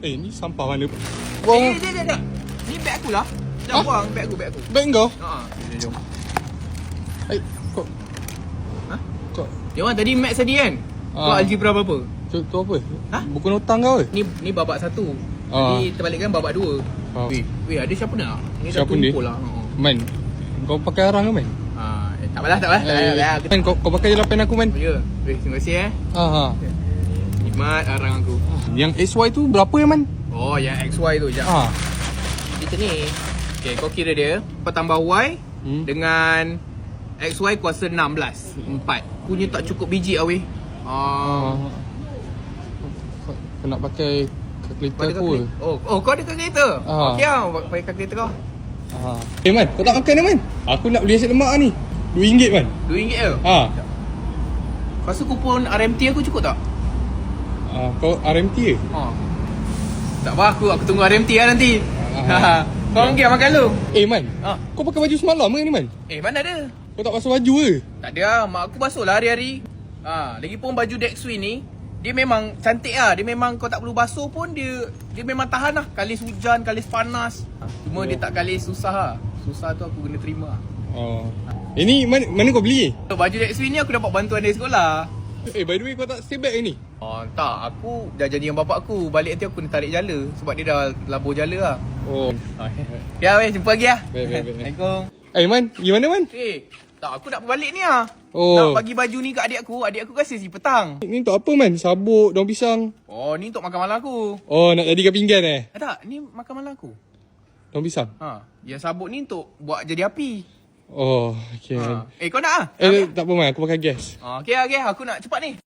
Ni sampah mana? Jap. Ni beg aku lah. Jangan buang beg aku. Beg kau? Jom. Kau Ha? Kau Dia orang tadi Max tadi kan? Kau algebra berapa? tu apa? Ha? Buku notang kau ke? Ni babak 1. Jadi terbalikkan babak 2. Weh, ada siapa nak? Ni dah Siapa ni? tumpul lah. Man, kau pakai arang ke man? Tak apalah. Kau pakai je lapan aku man. Ya. Weh, terima kasih Nikmat arang aku. Yang XY tu berapa ya man? Oh, yang XY tu jap. Kita ni. Okay, kau kira dia. Kau tambah Y dengan XY kuasa 16. 4. Punya tak cukup biji lah weh. Kau nak pakai kalkulator aku ke? Kau ada kalkulator? Okey lah, pakai kalkulator kau. Man, kau tak makan ni man? Aku nak beli nasi lemak ni. RM2 man. RM2 ke? Rasa kupon RMT aku cukup tak? Kau RMT ke? Tak apa, aku tunggu RMT lah nanti. Kau okey makan lu? Man, kau pakai baju semalam ke ni man? Mana ada? Kau tak basuh baju ke? Tak ada lah, mak aku basuh lah hari-hari. Lagipun baju Dexwin ni dia memang cantik lah. Dia memang kau tak perlu basuh pun dia memang tahan lah. Kalis hujan, kalis panas. Cuma dia tak kalis susah lah. Susah tu aku kena terima lah. Ini mana kau beli? Baju Dexwin ni aku dapat bantuan dari sekolah. By the way kau tak stay back ke ni? Tak, aku dah janji dengan bapak aku. Balik nanti aku kena tarik jala. Sebab dia dah labur jala lah. Ya weh, jumpa lagi lah. Baik. Assalamualaikum. Man, gimana man? Tak, aku nak balik ni lah. Nak bagi baju ni kat adik aku. Adik aku kasih si petang. Ni untuk apa man? Sabuk, daun pisang. Ni untuk makan malam aku. Nak jadikan pinggan Tak, ni makan malam aku. Daun pisang? Yang sabuk ni untuk buat jadi api. Okay man. Kau nak lah? Tak apa man, aku pakai gas. Okey, aku nak cepat ni.